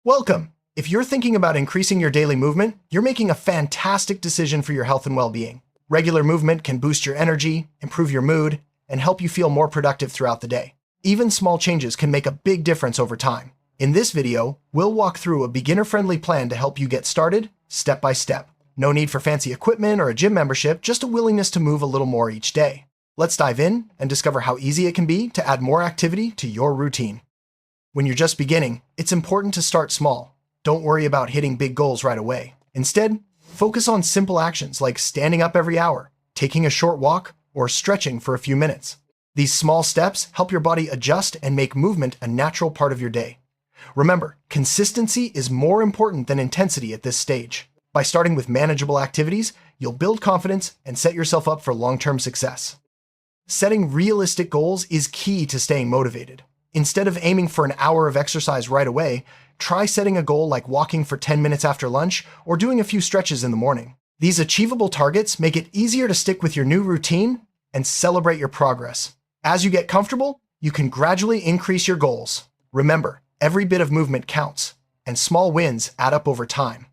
Welcome! If you're thinking about increasing your daily movement, you're making a fantastic decision for your health and well-being. Regular movement can boost your energy, improve your mood, and help you feel more productive throughout the day. Even small changes can make a big difference over time. In this video, we'll walk through a beginner-friendly plan to help you get started, step by step. No need for fancy equipment or a gym membership, just a willingness to move a little more each day. Let's dive in and discover how easy it can be to add more activity to your routine. When you're just beginning, it's important to start small. Don't worry about hitting big goals right away. Instead, focus on simple actions like standing up every hour, taking a short walk, or stretching for a few minutes. These small steps help your body adjust and make movement a natural part of your day. Remember, consistency is more important than intensity at this stage. By starting with manageable activities, you'll build confidence and set yourself up for long-term success. Setting realistic goals is key to staying motivated. Instead of aiming for an hour of exercise right away, try setting a goal like walking for 10 minutes after lunch or doing a few stretches in the morning. These achievable targets make it easier to stick with your new routine and celebrate your progress. As you get comfortable, you can gradually increase your goals. Remember, every bit of movement counts, and small wins add up over time.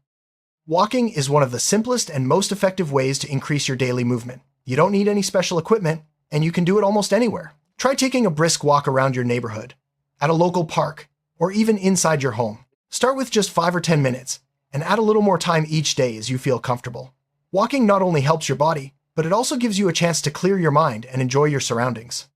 Walking is one of the simplest and most effective ways to increase your daily movement. You don't need any special equipment, and you can do it almost anywhere. Try taking a brisk walk around your neighborhood, at a local park, or even inside your home. Start with just 5 or 10 minutes, and add a little more time each day as you feel comfortable. Walking not only helps your body, but it also gives you a chance to clear your mind and enjoy your surroundings.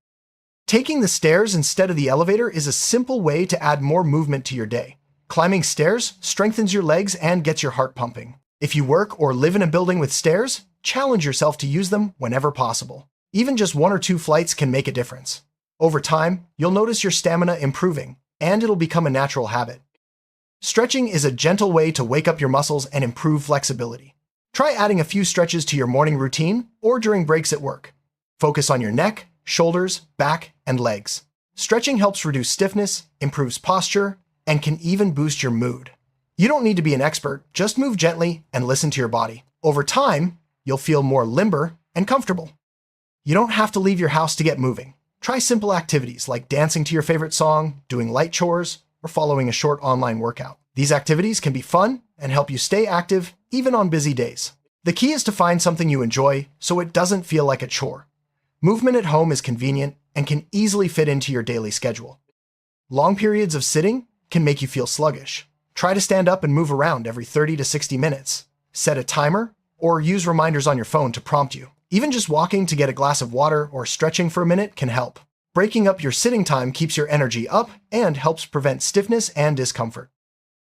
Taking the stairs instead of the elevator is a simple way to add more movement to your day. Climbing stairs strengthens your legs and gets your heart pumping. If you work or live in a building with stairs, challenge yourself to use them whenever possible. Even just 1 or 2 flights can make a difference. Over time, you'll notice your stamina improving, and it'll become a natural habit. Stretching is a gentle way to wake up your muscles and improve flexibility. Try adding a few stretches to your morning routine or during breaks at work. Focus on your neck, shoulders, back, and legs. Stretching helps reduce stiffness, improves posture, and can even boost your mood. You don't need to be an expert, just move gently and listen to your body. Over time, you'll feel more limber and comfortable. You don't have to leave your house to get moving. Try simple activities like dancing to your favorite song, doing light chores, or following a short online workout. These activities can be fun and help you stay active even on busy days. The key is to find something you enjoy so it doesn't feel like a chore. Movement at home is convenient and can easily fit into your daily schedule. Long periods of sitting can make you feel sluggish. Try to stand up and move around every 30 to 60 minutes. Set a timer or use reminders on your phone to prompt you. Even just walking to get a glass of water or stretching for a minute can help. Breaking up your sitting time keeps your energy up and helps prevent stiffness and discomfort.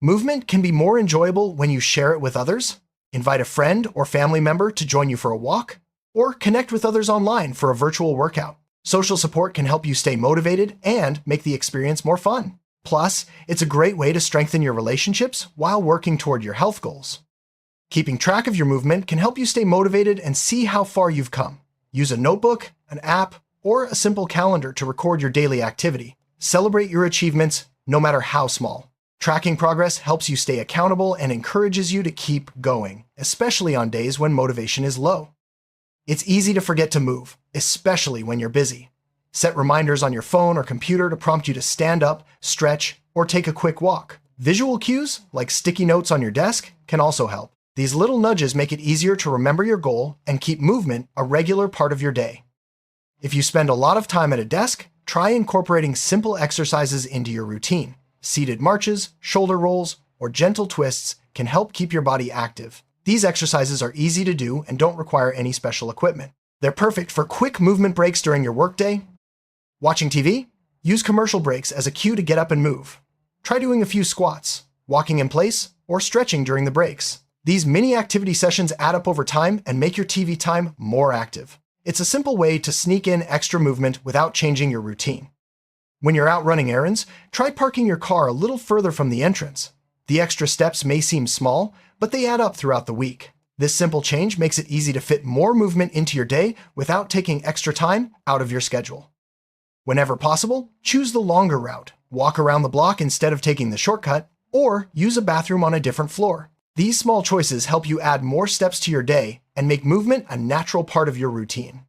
Movement can be more enjoyable when you share it with others. Invite a friend or family member to join you for a walk, or connect with others online for a virtual workout. Social support can help you stay motivated and make the experience more fun. Plus, it's a great way to strengthen your relationships while working toward your health goals. Keeping track of your movement can help you stay motivated and see how far you've come. Use a notebook, an app, or a simple calendar to record your daily activity. Celebrate your achievements, no matter how small. Tracking progress helps you stay accountable and encourages you to keep going, especially on days when motivation is low. It's easy to forget to move, especially when you're busy. Set reminders on your phone or computer to prompt you to stand up, stretch, or take a quick walk. Visual cues, like sticky notes on your desk, can also help. These little nudges make it easier to remember your goal and keep movement a regular part of your day. If you spend a lot of time at a desk, try incorporating simple exercises into your routine. Seated marches, shoulder rolls, or gentle twists can help keep your body active. These exercises are easy to do and don't require any special equipment. They're perfect for quick movement breaks during your workday. Watching TV? Use commercial breaks as a cue to get up and move. Try doing a few squats, walking in place, or stretching during the breaks. These mini activity sessions add up over time and make your TV time more active. It's a simple way to sneak in extra movement without changing your routine. When you're out running errands, try parking your car a little further from the entrance. The extra steps may seem small, but they add up throughout the week. This simple change makes it easy to fit more movement into your day without taking extra time out of your schedule. Whenever possible, choose the longer route. Walk around the block instead of taking the shortcut, or use a bathroom on a different floor. These small choices help you add more steps to your day and make movement a natural part of your routine.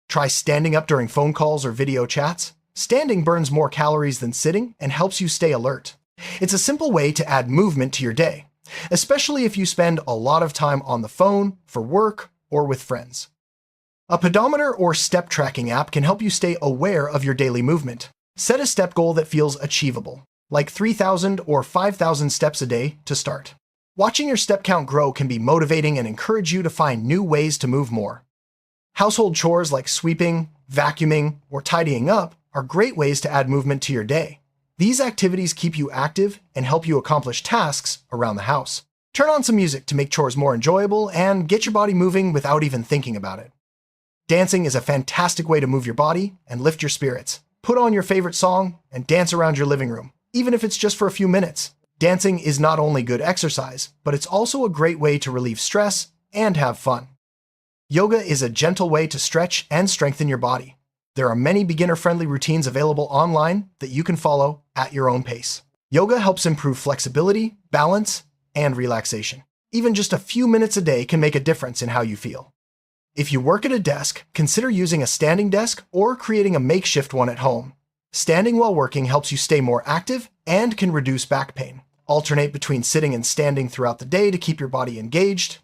Try standing up during phone calls or video chats. Standing burns more calories than sitting and helps you stay alert. It's a simple way to add movement to your day, especially if you spend a lot of time on the phone, for work, or with friends. A pedometer or step tracking app can help you stay aware of your daily movement. Set a step goal that feels achievable, like 3,000 or 5,000 steps a day to start. Watching your step count grow can be motivating and encourage you to find new ways to move more. Household chores like sweeping, vacuuming, or tidying up are great ways to add movement to your day. These activities keep you active and help you accomplish tasks around the house. Turn on some music to make chores more enjoyable and get your body moving without even thinking about it. Dancing is a fantastic way to move your body and lift your spirits. Put on your favorite song and dance around your living room, even if it's just for a few minutes. Dancing is not only good exercise, but it's also a great way to relieve stress and have fun. Yoga is a gentle way to stretch and strengthen your body. There are many beginner-friendly routines available online that you can follow at your own pace. Yoga helps improve flexibility, balance, and relaxation. Even just a few minutes a day can make a difference in how you feel. If you work at a desk, consider using a standing desk or creating a makeshift one at home. Standing while working helps you stay more active and can reduce back pain. Alternate between sitting and standing throughout the day to keep your body engaged.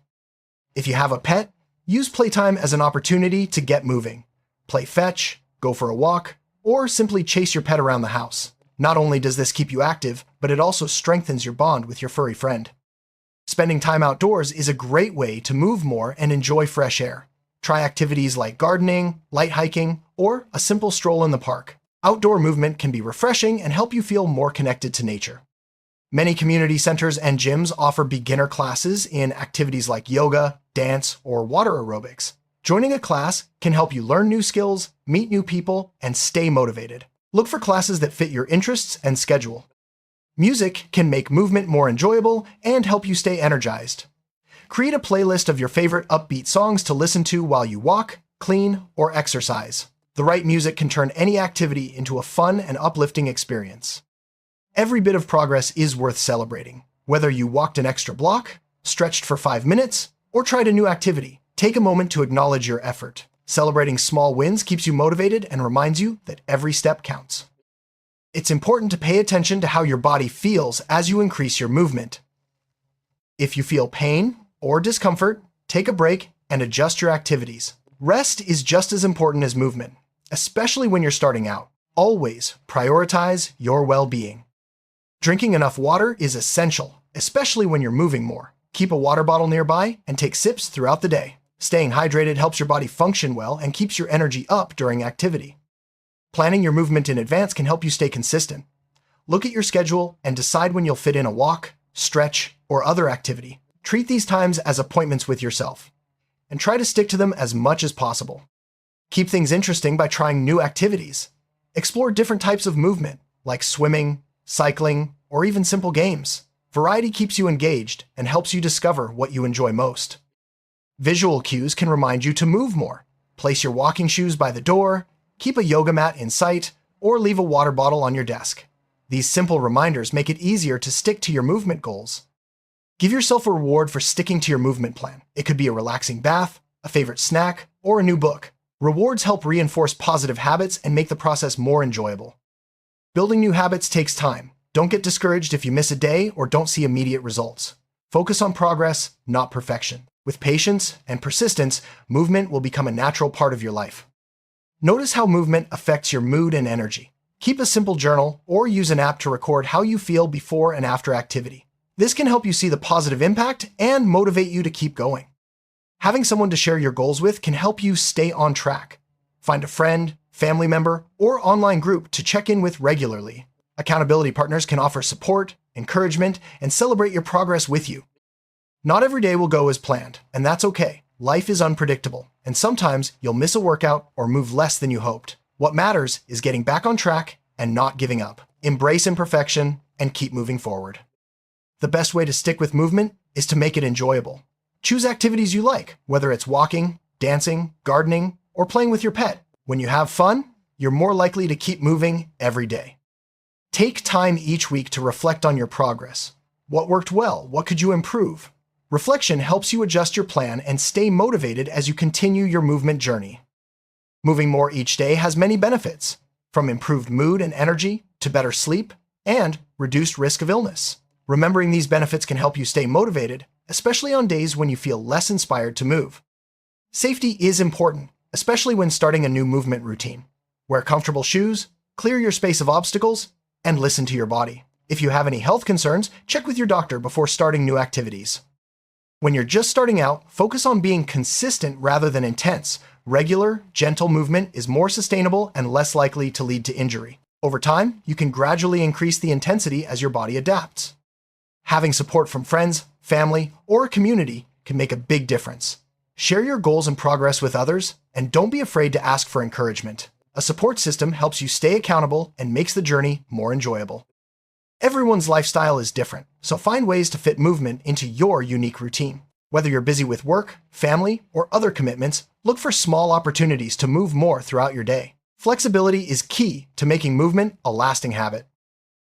If you have a pet, use playtime as an opportunity to get moving. Play fetch, go for a walk, or simply chase your pet around the house. Not only does this keep you active, but it also strengthens your bond with your furry friend. Spending time outdoors is a great way to move more and enjoy fresh air. Try activities like gardening, light hiking, or a simple stroll in the park. Outdoor movement can be refreshing and help you feel more connected to nature. Many community centers and gyms offer beginner classes in activities like yoga, dance, or water aerobics. Joining a class can help you learn new skills, meet new people, and stay motivated. Look for classes that fit your interests and schedule. Music can make movement more enjoyable and help you stay energized. Create a playlist of your favorite upbeat songs to listen to while you walk, clean, or exercise. The right music can turn any activity into a fun and uplifting experience. Every bit of progress is worth celebrating. Whether you walked an extra block, stretched for 5 minutes, or tried a new activity, take a moment to acknowledge your effort. Celebrating small wins keeps you motivated and reminds you that every step counts. It's important to pay attention to how your body feels as you increase your movement. If you feel pain or discomfort, take a break and adjust your activities. Rest is just as important as movement, especially when you're starting out. Always prioritize your well-being. Drinking enough water is essential, especially when you're moving more. Keep a water bottle nearby and take sips throughout the day. Staying hydrated helps your body function well and keeps your energy up during activity. Planning your movement in advance can help you stay consistent. Look at your schedule and decide when you'll fit in a walk, stretch, or other activity. Treat these times as appointments with yourself, and try to stick to them as much as possible. Keep things interesting by trying new activities. Explore different types of movement, like swimming, cycling, or even simple games. Variety keeps you engaged and helps you discover what you enjoy most. Visual cues can remind you to move more. Place your walking shoes by the door, keep a yoga mat in sight, or leave a water bottle on your desk. These simple reminders make it easier to stick to your movement goals. Give yourself a reward for sticking to your movement plan. It could be a relaxing bath, a favorite snack, or a new book. Rewards help reinforce positive habits and make the process more enjoyable. Building new habits takes time. Don't get discouraged if you miss a day or don't see immediate results. Focus on progress, not perfection. With patience and persistence, movement will become a natural part of your life. Notice how movement affects your mood and energy. Keep a simple journal or use an app to record how you feel before and after activity. This can help you see the positive impact and motivate you to keep going. Having someone to share your goals with can help you stay on track. Find a friend, family member, or online group to check in with regularly. Accountability partners can offer support, encouragement, and celebrate your progress with you. Not every day will go as planned, and that's okay. Life is unpredictable, and sometimes you'll miss a workout or move less than you hoped. What matters is getting back on track and not giving up. Embrace imperfection and keep moving forward. The best way to stick with movement is to make it enjoyable. Choose activities you like, whether it's walking, dancing, gardening, or playing with your pet. When you have fun, you're more likely to keep moving every day. Take time each week to reflect on your progress. What worked well? What could you improve? Reflection helps you adjust your plan and stay motivated as you continue your movement journey. Moving more each day has many benefits, from improved mood and energy to better sleep, and reduced risk of illness. Remembering these benefits can help you stay motivated, especially on days when you feel less inspired to move. Safety is important, especially when starting a new movement routine. Wear comfortable shoes, clear your space of obstacles, and listen to your body. If you have any health concerns, check with your doctor before starting new activities. When you're just starting out, focus on being consistent rather than intense. Regular, gentle movement is more sustainable and less likely to lead to injury. Over time, you can gradually increase the intensity as your body adapts. Having support from friends, family, or a community can make a big difference. Share your goals and progress with others, and don't be afraid to ask for encouragement. A support system helps you stay accountable and makes the journey more enjoyable. Everyone's lifestyle is different, so find ways to fit movement into your unique routine. Whether you're busy with work, family, or other commitments, look for small opportunities to move more throughout your day. Flexibility is key to making movement a lasting habit.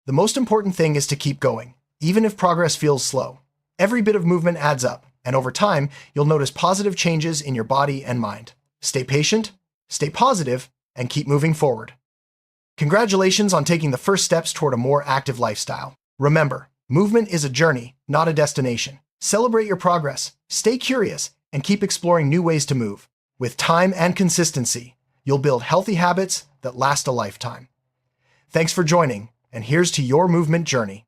The most important thing is to keep going, even if progress feels slow. Every bit of movement adds up, and over time, you'll notice positive changes in your body and mind. Stay patient, stay positive, and keep moving forward. Congratulations on taking the first steps toward a more active lifestyle. Remember, movement is a journey, not a destination. Celebrate your progress, stay curious, and keep exploring new ways to move. With time and consistency, you'll build healthy habits that last a lifetime. Thanks for joining, and here's to your movement journey.